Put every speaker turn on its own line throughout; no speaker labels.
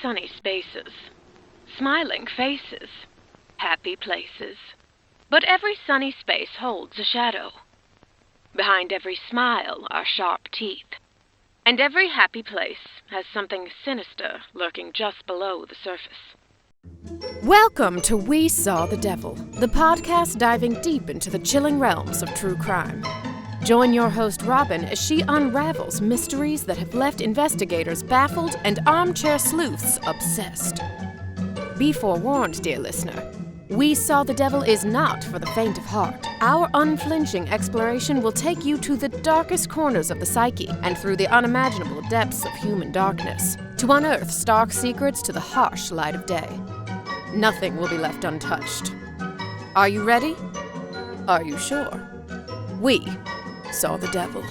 sunny spaces, smiling faces, happy places. But every sunny space holds a shadow. Behind every smile are sharp teeth, and every happy place has something sinister lurking just below the surface.
Welcome to We Saw the Devil, the podcast diving deep into the chilling realms of true crime. Join your host Robin as she unravels mysteries that have left investigators baffled and armchair sleuths obsessed. Be forewarned, dear listener. We Saw the Devil is not for the faint of heart. Our unflinching exploration will take you to the darkest corners of the psyche and through the unimaginable depths of human darkness to unearth stark secrets to the harsh light of day. Nothing will be left untouched. Are you ready? Are you sure? We saw the devil.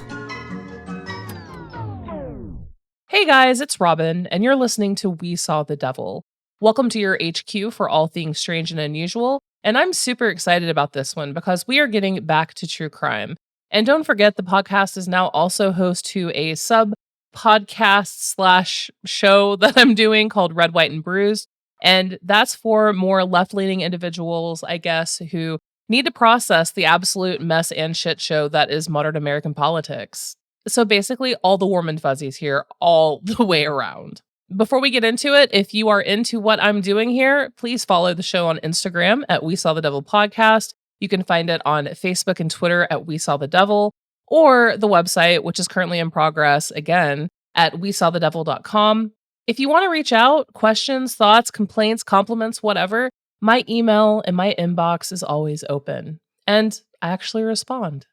Hey guys, it's Robin, and you're listening to We Saw the Devil. Welcome to your HQ for all things strange and unusual, and I'm super excited about this one because we are getting back to true crime. And don't forget, the podcast is now also host to a sub-podcast / show that I'm doing called Red, White, and Bruised, and that's for more left-leaning individuals, I guess, who need to process the absolute mess and shit show that is modern American politics. So basically, all the warm and fuzzies here, all the way around. Before we get into it, if you are into what I'm doing here, please follow the show on Instagram at We Saw the Devil Podcast. You can find it on Facebook and Twitter at We Saw the Devil, or the website, which is currently in progress, again, at wesawthedevil.com. If you want to reach out, questions, thoughts, complaints, compliments, whatever, my email and my inbox is always open, and I actually respond.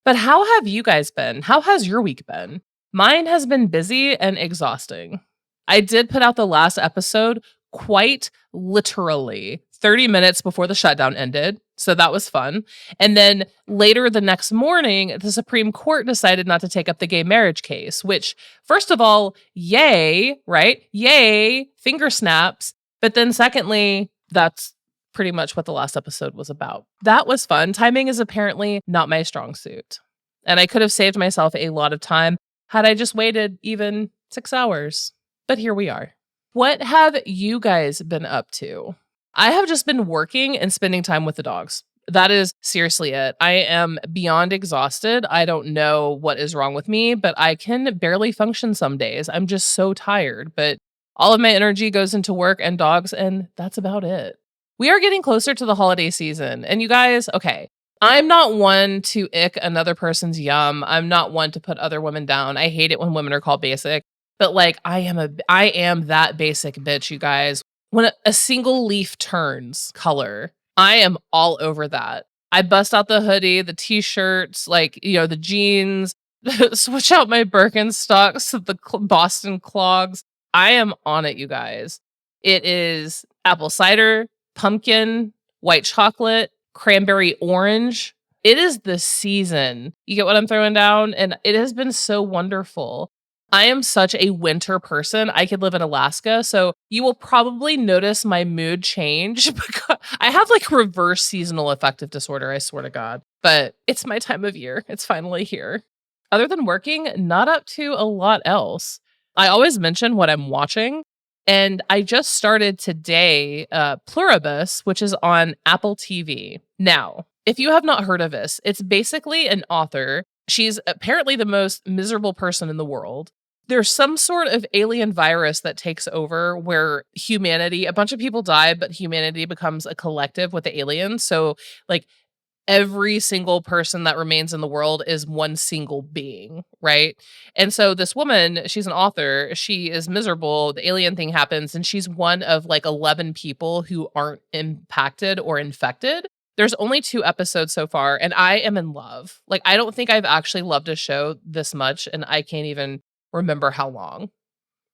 But how have you guys been? How has your week been? Mine has been busy and exhausting. I did put out the last episode quite literally 30 minutes before the shutdown ended, so that was fun. And then later the next morning, the Supreme Court decided not to take up the gay marriage case, which, first of all, yay, right? Yay, finger snaps. But then secondly, that's pretty much what the last episode was about. That was fun. Timing is apparently not my strong suit. And I could have saved myself a lot of time had I just waited even 6 hours. But here we are. What have you guys been up to? I have just been working and spending time with the dogs. That is seriously it. I am beyond exhausted. I don't know what is wrong with me, but I can barely function some days. I'm just so tired, but all of my energy goes into work and dogs, and that's about it. We are getting closer to the holiday season, and you guys, okay, I'm not one to ick another person's yum. I'm not one to put other women down. I hate it when women are called basic. But like, I am that basic bitch, you guys. When a single leaf turns color, I am all over that. I bust out the hoodie, the t-shirts, the jeans, switch out my Birkenstocks, the Boston clogs. I am on it, you guys. It is apple cider, pumpkin, white chocolate, cranberry orange. It is the season. You get what I'm throwing down? And it has been so wonderful. I am such a winter person. I could live in Alaska, so you will probably notice my mood change because I have reverse seasonal affective disorder, I swear to God. But it's my time of year. It's finally here. Other than working, not up to a lot else. I always mention what I'm watching, and I just started today Pluribus, which is on Apple TV. Now, if you have not heard of this, it's basically an author. She's apparently the most miserable person in the world. There's some sort of alien virus that takes over where a bunch of people die, but humanity becomes a collective with the aliens. So every single person that remains in the world is one single being, right? And so this woman, she's an author, she is miserable, the alien thing happens, and she's one of 11 people who aren't impacted or infected. There's only 2 episodes so far, and I am in love. I don't think I've actually loved a show this much, and I can't even remember how long.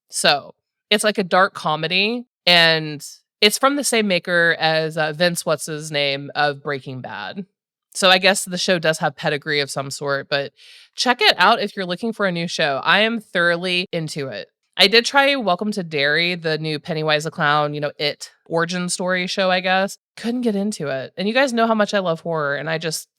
So it's a dark comedy, and it's from the same maker as Vince What's His Name of Breaking Bad. So I guess the show does have pedigree of some sort, but check it out if you're looking for a new show. I am thoroughly into it. I did try Welcome to Derry, the new Pennywise the Clown, It origin story show, I guess. Couldn't get into it. And you guys know how much I love horror, and I just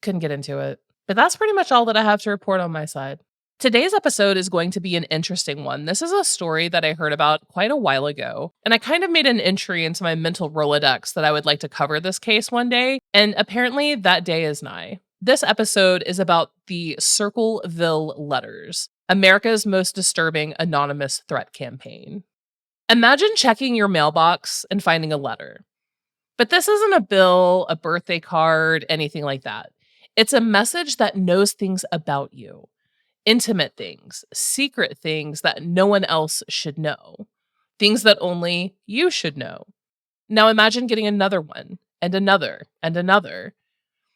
couldn't get into it. But that's pretty much all that I have to report on my side. Today's episode is going to be an interesting one. This is a story that I heard about quite a while ago, and I kind of made an entry into my mental Rolodex that I would like to cover this case one day, and apparently that day is nigh. This episode is about the Circleville letters, America's most disturbing anonymous threat campaign. Imagine checking your mailbox and finding a letter. But this isn't a bill, a birthday card, anything like that. It's a message that knows things about you. Intimate things, secret things that no one else should know, things that only you should know. Now imagine getting another one, and another, and another.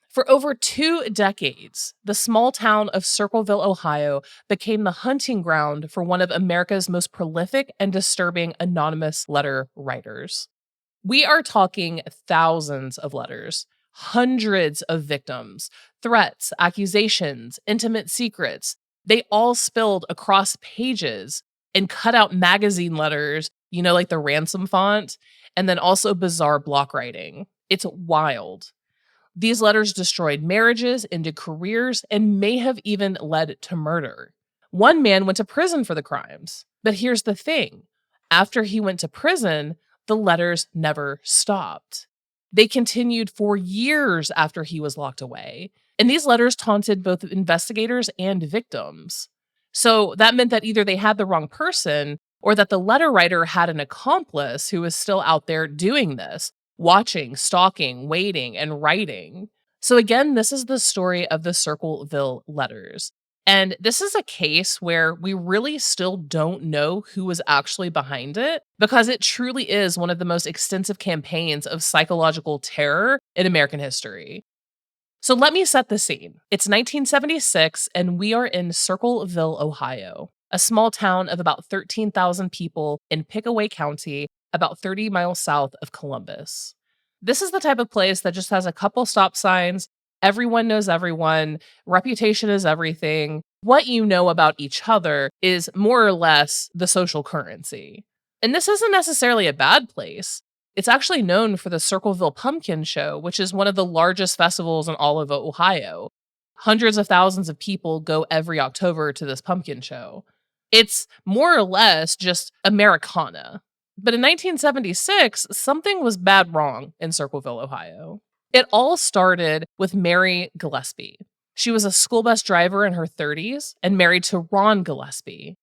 For over 2 decades, the small town of Circleville, Ohio, became the hunting ground for one of America's most prolific and disturbing anonymous letter writers. We are talking thousands of letters, hundreds of victims, threats, accusations, intimate secrets. They all spilled across pages and cut out magazine letters, like the ransom font, and then also bizarre block writing. It's wild. These letters destroyed marriages, ended careers, and may have even led to murder. One man went to prison for the crimes. But here's the thing. After he went to prison, the letters never stopped. They continued for years after he was locked away. And these letters taunted both investigators and victims. So that meant that either they had the wrong person or that the letter writer had an accomplice who was still out there doing this, watching, stalking, waiting, and writing. So again, this is the story of the Circleville letters. And this is a case where we really still don't know who was actually behind it because it truly is one of the most extensive campaigns of psychological terror in American history. So let me set the scene. It's 1976, and we are in Circleville, Ohio, a small town of about 13,000 people in Pickaway County, about 30 miles south of Columbus. This is the type of place that just has a couple stop signs. Everyone knows everyone. Reputation is everything. What you know about each other is more or less the social currency. And this isn't necessarily a bad place. It's actually known for the Circleville Pumpkin Show, which is one of the largest festivals in all of Ohio. Hundreds of thousands of people go every October to this pumpkin show. It's more or less just Americana. But in 1976, something was bad wrong in Circleville, Ohio. It all started with Mary Gillispie. She was a school bus driver in her 30s and married to Ron Gillispie.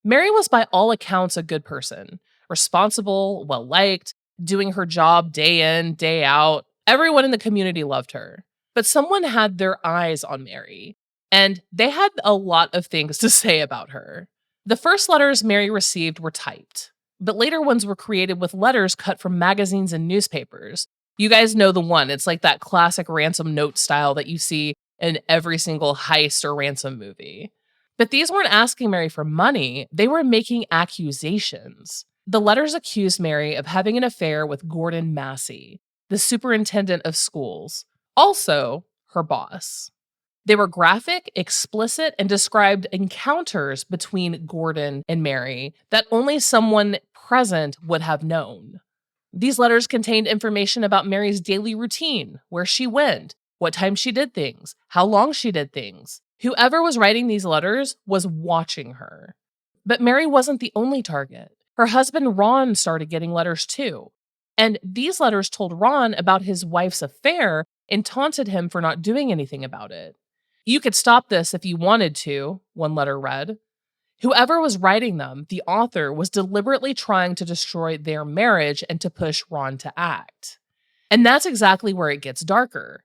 Mary was by all accounts a good person, responsible, well-liked, doing her job day in, day out. Everyone in the community loved her. But someone had their eyes on Mary, and they had a lot of things to say about her. The first letters Mary received were typed, but later ones were created with letters cut from magazines and newspapers. You guys know the one. It's like that classic ransom note style that you see in every single heist or ransom movie. But these weren't asking Mary for money. They were making accusations. The letters accused Mary of having an affair with Gordon Massey, the superintendent of schools, also her boss. They were graphic, explicit, and described encounters between Gordon and Mary that only someone present would have known. These letters contained information about Mary's daily routine, where she went, what time she did things, how long she did things. Whoever was writing these letters was watching her. But Mary wasn't the only target. Her husband, Ron, started getting letters too. And these letters told Ron about his wife's affair and taunted him for not doing anything about it. You could stop this if you wanted to, one letter read. Whoever was writing them, the author, was deliberately trying to destroy their marriage and to push Ron to act. And that's exactly where it gets darker.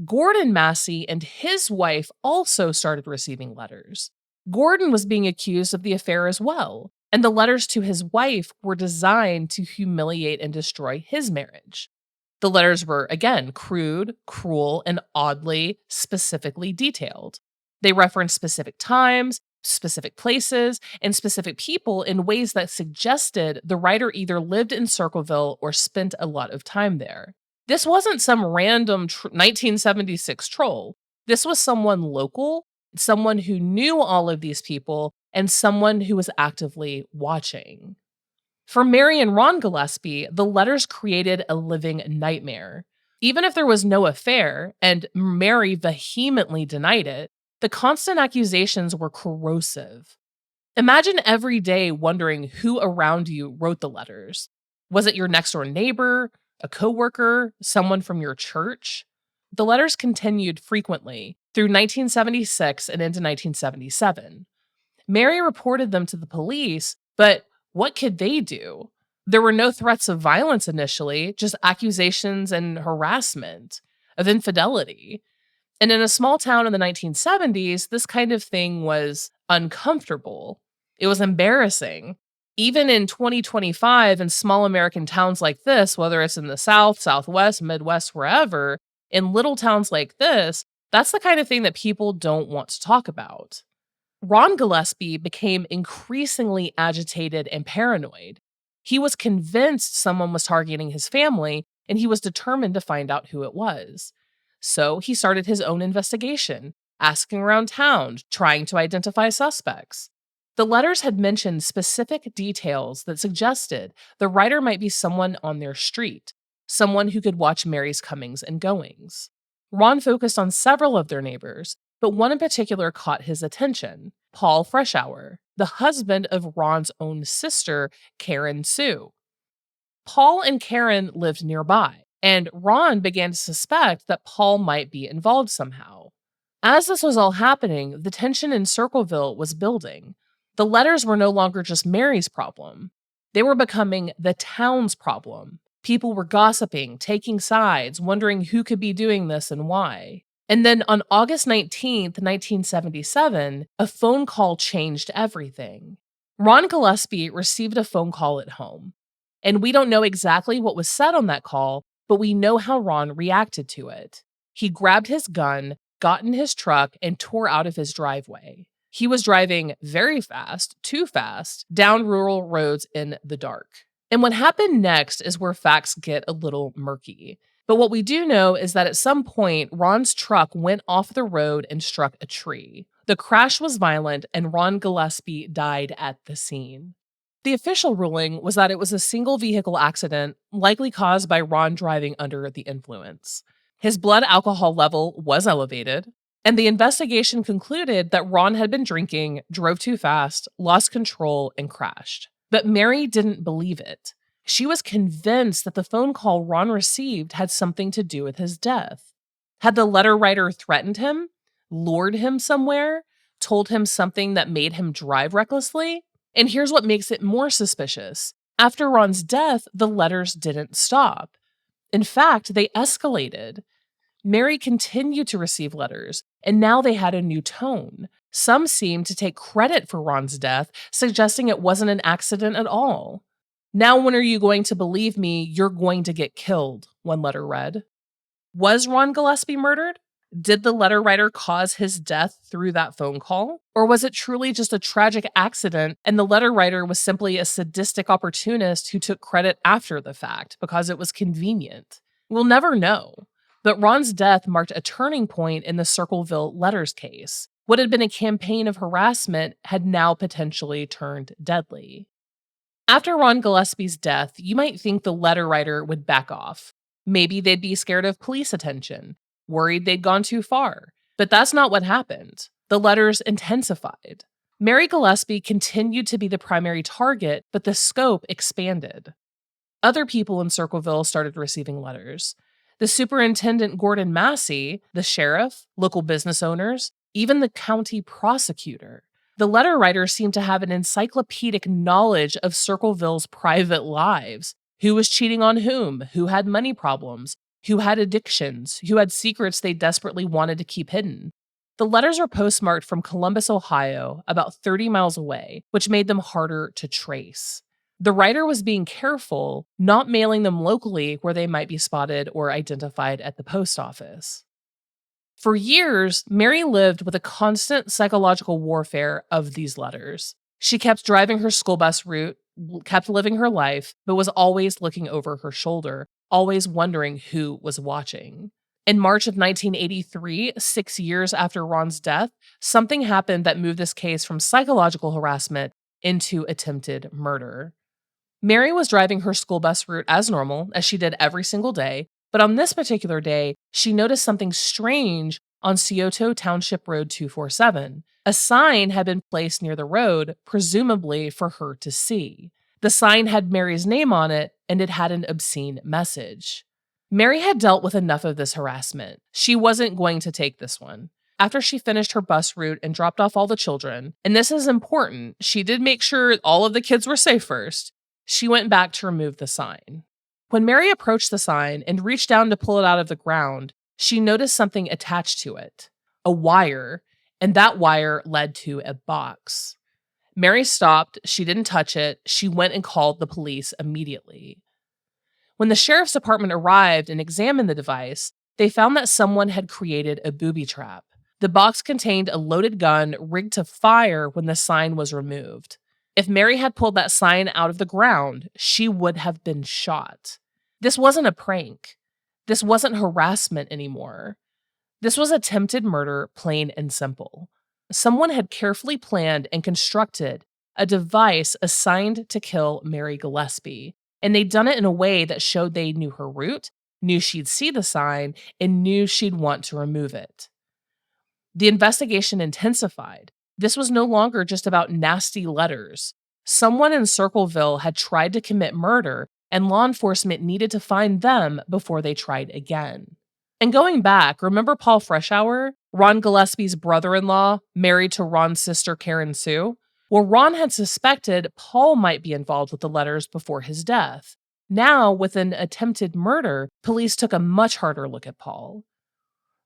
Gordon Massey and his wife also started receiving letters. Gordon was being accused of the affair as well, and the letters to his wife were designed to humiliate and destroy his marriage. The letters were, again, crude, cruel, and oddly, specifically detailed. They referenced specific times, specific places, and specific people in ways that suggested the writer either lived in Circleville or spent a lot of time there. This wasn't some random 1976 troll. This was someone local, someone who knew all of these people, and someone who was actively watching. For Mary and Ron Gillispie, the letters created a living nightmare. Even if there was no affair, and Mary vehemently denied it, The constant accusations were corrosive. Imagine every day wondering who around you wrote the letters. Was it your next door neighbor, a coworker, someone from your church? The letters continued frequently through 1976 and into 1977. Mary reported them to the police, but what could they do? There were no threats of violence initially, just accusations and harassment, of infidelity. And in a small town in the 1970s, this kind of thing was uncomfortable. It was embarrassing. Even in 2025, in small American towns like this, whether it's in the South, Southwest, Midwest, wherever, in little towns like this, that's the kind of thing that people don't want to talk about. Ron Gillispie became increasingly agitated and paranoid. He was convinced someone was targeting his family, and he was determined to find out who it was. So he started his own investigation, asking around town, trying to identify suspects. The letters had mentioned specific details that suggested the writer might be someone on their street, someone who could watch Mary's comings and goings. Ron focused on several of their neighbors, but one in particular caught his attention: Paul Freshour, the husband of Ron's own sister, Karen Sue. Paul and Karen lived nearby, and Ron began to suspect that Paul might be involved somehow. As this was all happening, the tension in Circleville was building. The letters were no longer just Mary's problem. They were becoming the town's problem. People were gossiping, taking sides, wondering who could be doing this and why. And then on August 19th, 1977, a phone call changed everything. Ron Gillispie received a phone call at home. And we don't know exactly what was said on that call, but we know how Ron reacted to it. He grabbed his gun, got in his truck, and tore out of his driveway. He was driving very fast, too fast, down rural roads in the dark. And what happened next is where facts get a little murky. But what we do know is that at some point, Ron's truck went off the road and struck a tree. The crash was violent, and Ron Gillispie died at the scene. The official ruling was that it was a single vehicle accident, likely caused by Ron driving under the influence. His blood alcohol level was elevated, and the investigation concluded that Ron had been drinking, drove too fast, lost control, and crashed. But Mary didn't believe it. She was convinced that the phone call Ron received had something to do with his death. Had the letter writer threatened him, lured him somewhere, told him something that made him drive recklessly? And here's what makes it more suspicious. After Ron's death, the letters didn't stop. In fact, they escalated. Mary continued to receive letters, and now they had a new tone. Some seemed to take credit for Ron's death, suggesting it wasn't an accident at all. "Now when are you going to believe me? You're going to get killed," one letter read. Was Ron Gillispie murdered? Did the letter writer cause his death through that phone call? Or was it truly just a tragic accident and the letter writer was simply a sadistic opportunist who took credit after the fact because it was convenient? We'll never know. But Ron's death marked a turning point in the Circleville letters case. What had been a campaign of harassment had now potentially turned deadly. After Ron Gillispie's death, you might think the letter writer would back off. Maybe they'd be scared of police attention, worried they'd gone too far. But that's not what happened. The letters intensified. Mary Gillispie continued to be the primary target, but the scope expanded. Other people in Circleville started receiving letters. The superintendent Gordon Massey, the sheriff, local business owners, even the county prosecutor. The letter writer seemed to have an encyclopedic knowledge of Circleville's private lives. Who was cheating on whom? Who had money problems? Who had addictions? Who had secrets they desperately wanted to keep hidden? The letters were postmarked from Columbus, Ohio, about 30 miles away, which made them harder to trace. The writer was being careful, not mailing them locally where they might be spotted or identified at the post office. For years, Mary lived with a constant psychological warfare of these letters. She kept driving her school bus route, kept living her life, but was always looking over her shoulder, always wondering who was watching. In March of 1983, 6 years after Ron's death, something happened that moved this case from psychological harassment into attempted murder. Mary was driving her school bus route as normal, as she did every single day, but on this particular day, she noticed something strange on Scioto Township Road 247. A sign had been placed near the road, presumably for her to see. The sign had Mary's name on it, and it had an obscene message. Mary had dealt with enough of this harassment. She wasn't going to take this one. After she finished her bus route and dropped off all the children, and this is important, she did make sure all of the kids were safe first, she went back to remove the sign. When Mary approached the sign and reached down to pull it out of the ground, she noticed something attached to it, a wire, and that wire led to a box. Mary stopped, she didn't touch it, she went and called the police immediately. When the sheriff's department arrived and examined the device, they found that someone had created a booby trap. The box contained a loaded gun rigged to fire when the sign was removed. If Mary had pulled that sign out of the ground, she would have been shot. This wasn't a prank. This wasn't harassment anymore. This was attempted murder, plain and simple. Someone had carefully planned and constructed a device assigned to kill Mary Gillispie, and they'd done it in a way that showed they knew her route, knew she'd see the sign, and knew she'd want to remove it. The investigation intensified. This was no longer just about nasty letters. Someone in Circleville had tried to commit murder, and law enforcement needed to find them before they tried again. And going back, remember Paul Freshour, Ron Gillespie's brother-in-law, married to Ron's sister Karen Sue? Well, Ron had suspected Paul might be involved with the letters before his death. Now, with an attempted murder, police took a much harder look at Paul.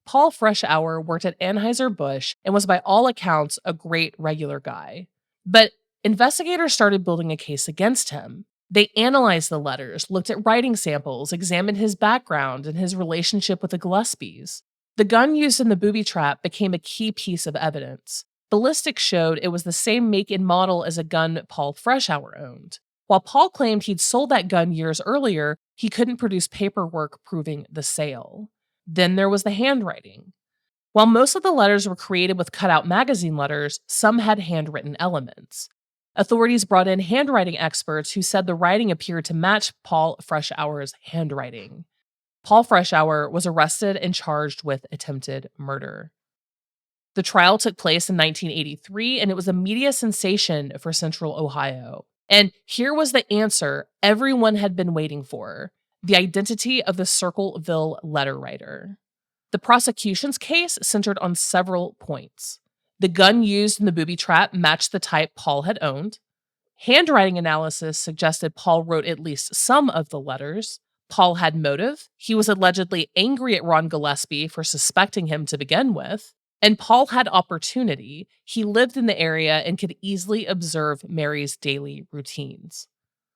Paul Freshour worked at Anheuser-Busch and was by all accounts a great regular guy. But investigators started building a case against him. They analyzed the letters, looked at writing samples, examined his background and his relationship with the Gillespies. The gun used in the booby trap became a key piece of evidence. Ballistics showed it was the same make and model as a gun Paul Freshour owned. While Paul claimed he'd sold that gun years earlier, he couldn't produce paperwork proving the sale. Then there was the handwriting. While most of the letters were created with cutout magazine letters, some had handwritten elements. Authorities brought in handwriting experts who said the writing appeared to match Paul Freshour's handwriting. Paul Freshour was arrested and charged with attempted murder. The trial took place in 1983, and it was a media sensation for Central Ohio. And here was the answer everyone had been waiting for: the identity of the Circleville letter writer. The prosecution's case centered on several points. The gun used in the booby trap matched the type Paul had owned. Handwriting analysis suggested Paul wrote at least some of the letters. Paul had motive. He was allegedly angry at Ron Gillespie for suspecting him to begin with. And Paul had opportunity. He lived in the area and could easily observe Mary's daily routines.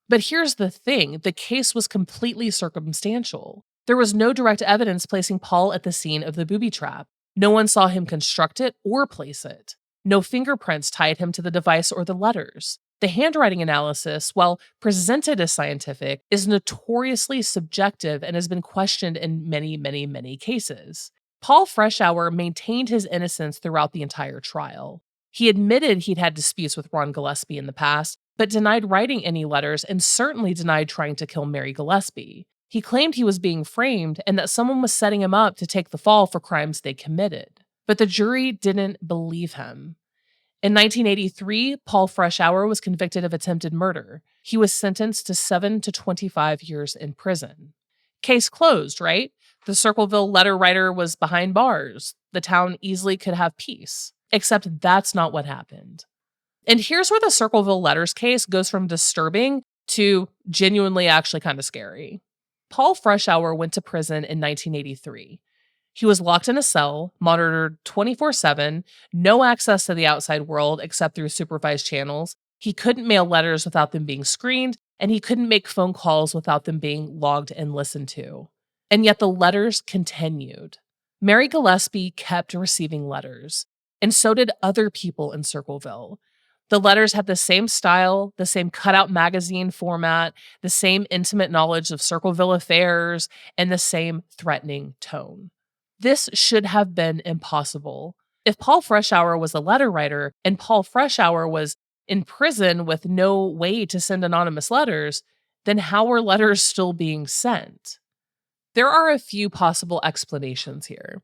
But here's the thing, the case was completely circumstantial. There was no direct evidence placing Paul at the scene of the booby trap. No one saw him construct it or place it. No fingerprints tied him to the device or the letters. The handwriting analysis, while presented as scientific, is notoriously subjective and has been questioned in many, many, many cases. Paul Freshour maintained his innocence throughout the entire trial. He admitted he'd had disputes with Ron Gillespie in the past, but denied writing any letters and certainly denied trying to kill Mary Gillispie. He claimed he was being framed and that someone was setting him up to take the fall for crimes they committed. But the jury didn't believe him. In 1983, Paul Freshour was convicted of attempted murder. He was sentenced to 7 to 25 years in prison. Case closed, right? The Circleville letter writer was behind bars. The town easily could have peace. Except that's not what happened. And here's where the Circleville letters case goes from disturbing to genuinely actually kind of scary. Paul Freshour went to prison in 1983. He was locked in a cell, monitored 24/7, no access to the outside world except through supervised channels. He couldn't mail letters without them being screened, and he couldn't make phone calls without them being logged and listened to. And yet the letters continued. Mary Gillispie kept receiving letters, and so did other people in Circleville. The letters had the same style, the same cutout magazine format, the same intimate knowledge of Circleville affairs, and the same threatening tone. This should have been impossible. If Paul Freshour was a letter writer and Paul Freshour was in prison with no way to send anonymous letters, then how were letters still being sent? There are a few possible explanations here.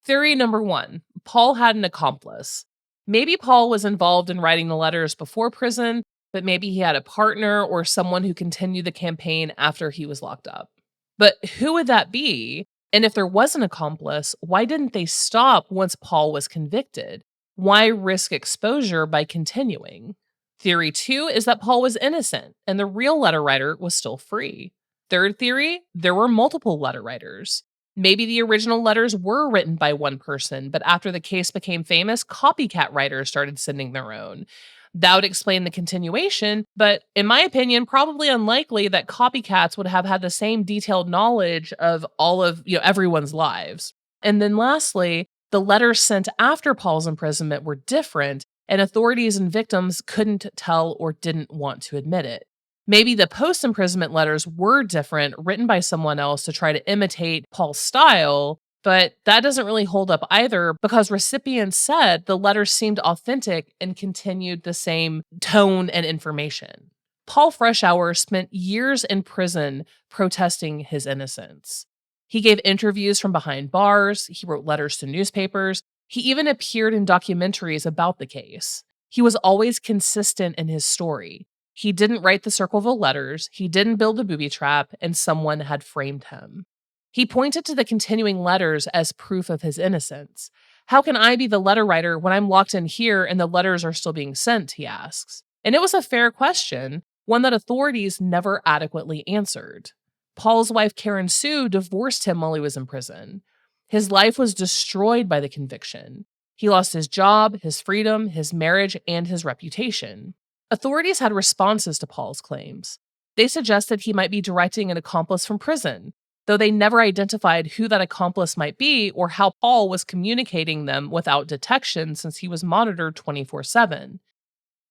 Theory number 1, Paul had an accomplice. Maybe Paul was involved in writing the letters before prison, but maybe he had a partner or someone who continued the campaign after he was locked up. But who would that be? And if there was an accomplice, why didn't they stop once Paul was convicted? Why risk exposure by continuing? Theory 2 is that Paul was innocent and the real letter writer was still free. Third theory, there were multiple letter writers. Maybe the original letters were written by one person, but after the case became famous, copycat writers started sending their own. That would explain the continuation, but in my opinion, probably unlikely that copycats would have had the same detailed knowledge of all of, everyone's lives. And then lastly, the letters sent after Paul's imprisonment were different, and authorities and victims couldn't tell or didn't want to admit it. Maybe the post-imprisonment letters were different, written by someone else to try to imitate Paul's style, but that doesn't really hold up either because recipients said the letters seemed authentic and continued the same tone and information. Paul Freshour spent years in prison protesting his innocence. He gave interviews from behind bars, he wrote letters to newspapers, he even appeared in documentaries about the case. He was always consistent in his story. He didn't write the Circleville letters, he didn't build a booby trap, and someone had framed him. He pointed to the continuing letters as proof of his innocence. How can I be the letter writer when I'm locked in here and the letters are still being sent, he asks. And it was a fair question, one that authorities never adequately answered. Paul's wife Karen Sue divorced him while he was in prison. His life was destroyed by the conviction. He lost his job, his freedom, his marriage, and his reputation. Authorities had responses to Paul's claims. They suggested he might be directing an accomplice from prison, though they never identified who that accomplice might be or how Paul was communicating them without detection since he was monitored 24/7.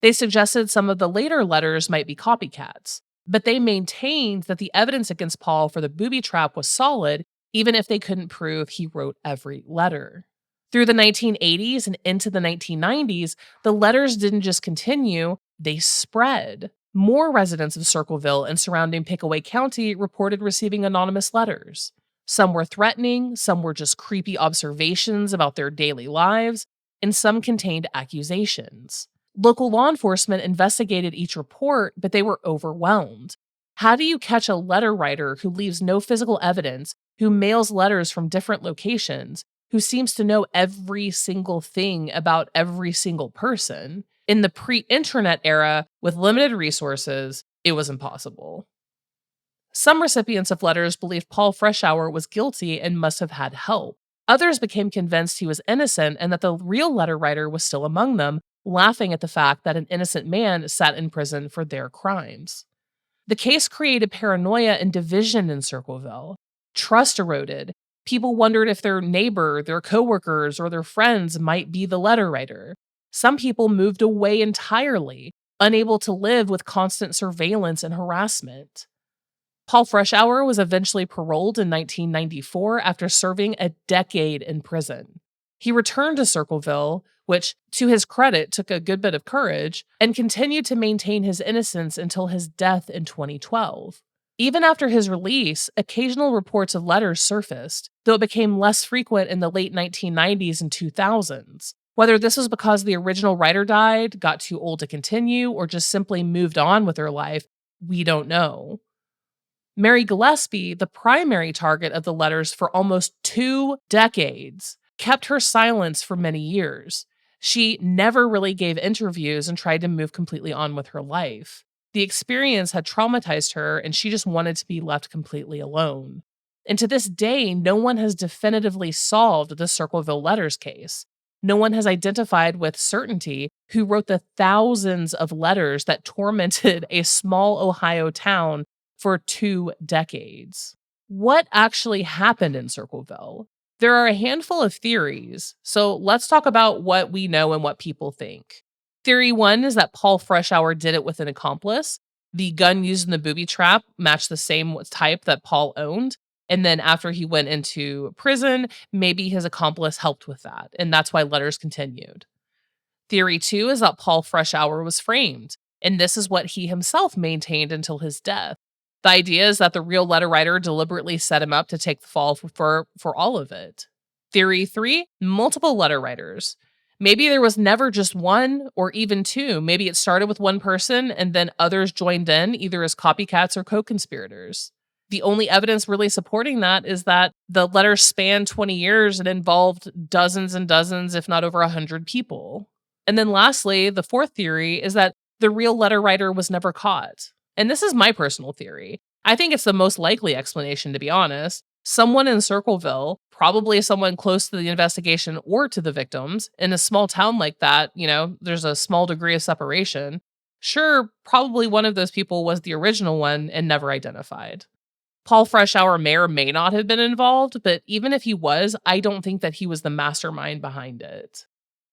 They suggested some of the later letters might be copycats, but they maintained that the evidence against Paul for the booby trap was solid, even if they couldn't prove he wrote every letter. Through the 1980s and into the 1990s, the letters didn't just continue, they spread. More residents of Circleville and surrounding Pickaway County reported receiving anonymous letters. Some were threatening, some were just creepy observations about their daily lives, and some contained accusations. Local law enforcement investigated each report, but they were overwhelmed. How do you catch a letter writer who leaves no physical evidence, who mails letters from different locations, who seems to know every single thing about every single person? In the pre-internet era, with limited resources, it was impossible. Some recipients of letters believed Paul Freshour was guilty and must have had help. Others became convinced he was innocent and that the real letter writer was still among them, laughing at the fact that an innocent man sat in prison for their crimes. The case created paranoia and division in Circleville. Trust eroded. People wondered if their neighbor, their coworkers, or their friends might be the letter writer. Some people moved away entirely, unable to live with constant surveillance and harassment. Paul Freshour was eventually paroled in 1994 after serving a decade in prison. He returned to Circleville, which, to his credit, took a good bit of courage, and continued to maintain his innocence until his death in 2012. Even after his release, occasional reports of letters surfaced, though it became less frequent in the late 1990s and 2000s. Whether this was because the original writer died, got too old to continue, or just simply moved on with her life, we don't know. Mary Gillispie, the primary target of the letters for almost 2 decades, kept her silence for many years. She never really gave interviews and tried to move completely on with her life. The experience had traumatized her, and she just wanted to be left completely alone. And to this day, no one has definitively solved the Circleville letters case. No one has identified with certainty who wrote the thousands of letters that tormented a small Ohio town for 2 decades. What actually happened in Circleville? There are a handful of theories, so let's talk about what we know and what people think. Theory 1 is that Paul Freshour did it with an accomplice. The gun used in the booby trap matched the same type that Paul owned. And then after he went into prison, maybe his accomplice helped with that. And that's why letters continued. Theory 2 is that Paul Freshour was framed. And this is what he himself maintained until his death. The idea is that the real letter writer deliberately set him up to take the fall for all of it. Theory 3, multiple letter writers. Maybe there was never just one or even two. Maybe it started with one person and then others joined in, either as copycats or co-conspirators. The only evidence really supporting that is that the letters spanned 20 years and involved dozens and dozens, if not over 100 people. And then lastly, the fourth theory is that the real letter writer was never caught. And this is my personal theory. I think it's the most likely explanation, to be honest. Someone in Circleville, probably someone close to the investigation or to the victims, in a small town like that, there's a small degree of separation. Sure, probably one of those people was the original one and never identified. Paul Freshour may or may not have been involved, but even if he was, I don't think that he was the mastermind behind it.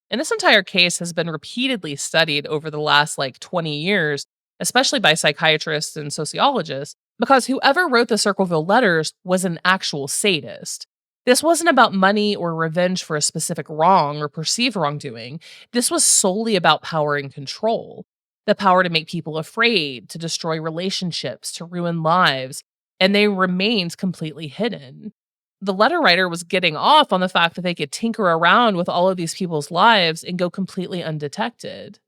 And this entire case has been repeatedly studied over the last 20 years, especially by psychiatrists and sociologists, because whoever wrote the Circleville letters was an actual sadist. This wasn't about money or revenge for a specific wrong or perceived wrongdoing. This was solely about power and control. The power to make people afraid, to destroy relationships, to ruin lives, and they remained completely hidden. The letter writer was getting off on the fact that they could tinker around with all of these people's lives and go completely undetected.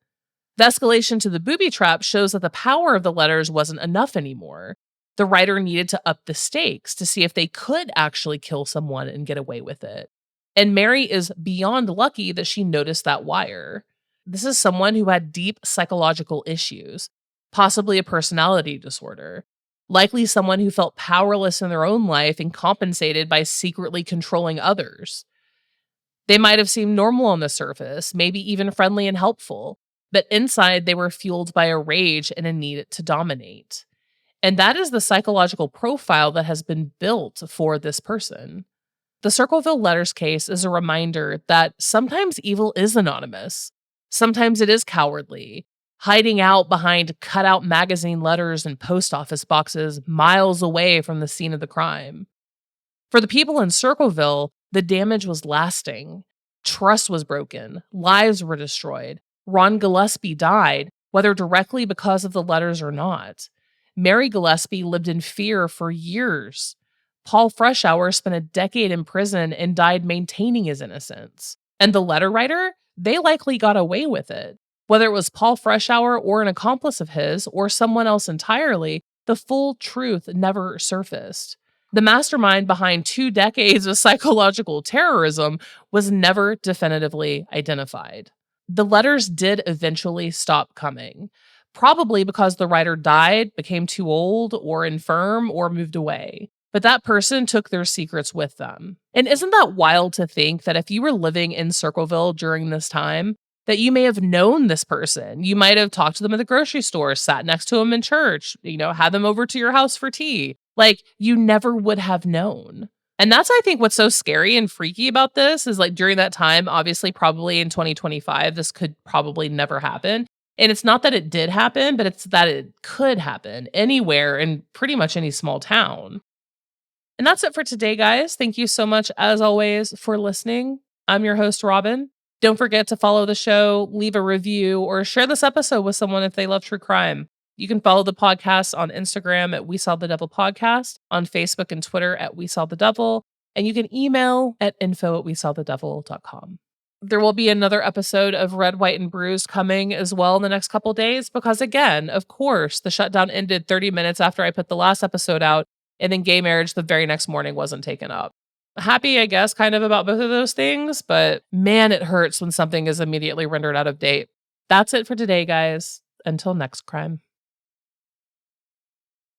The escalation to the booby trap shows that the power of the letters wasn't enough anymore. The writer needed to up the stakes to see if they could actually kill someone and get away with it. And Mary is beyond lucky that she noticed that wire. This is someone who had deep psychological issues, possibly a personality disorder. Likely someone who felt powerless in their own life and compensated by secretly controlling others. They might have seemed normal on the surface, maybe even friendly and helpful, but inside they were fueled by a rage and a need to dominate. And that is the psychological profile that has been built for this person. The Circleville letters case is a reminder that sometimes evil is anonymous. Sometimes it is cowardly, hiding out behind cutout magazine letters and post office boxes miles away from the scene of the crime. For the people in Circleville, the damage was lasting. Trust was broken. Lives were destroyed. Ron Gillispie died, whether directly because of the letters or not. Mary Gillispie lived in fear for years. Paul Freshour spent a decade in prison and died maintaining his innocence. And the letter writer? They likely got away with it. Whether it was Paul Freshour or an accomplice of his or someone else entirely, the full truth never surfaced. The mastermind behind 2 decades of psychological terrorism was never definitively identified. The letters did eventually stop coming, probably because the writer died, became too old or infirm, or moved away. But that person took their secrets with them. And isn't that wild to think that if you were living in Circleville during this time, that you may have known this person? You might have talked to them at the grocery store, sat next to them in church, had them over to your house for tea. You never would have known. And that's, I think, what's so scary and freaky about this is during that time, obviously, probably in 2025, this could probably never happen. And it's not that it did happen, but it's that it could happen anywhere in pretty much any small town. And that's it for today, guys. Thank you so much, as always, for listening. I'm your host, Robin. Don't forget to follow the show, leave a review, or share this episode with someone if they love true crime. You can follow the podcast on Instagram at We Saw the Devil Podcast, on Facebook and Twitter at We Saw the Devil, and you can email at info@wesawthedevil.com. There will be another episode of Red, White, and Bruised coming as well in the next couple days because, again, of course, the shutdown ended 30 minutes after I put the last episode out, and then gay marriage the very next morning wasn't taken up. Happy, I guess, kind of about both of those things, but man, it hurts when something is immediately rendered out of date. That's it for today, guys. Until next crime.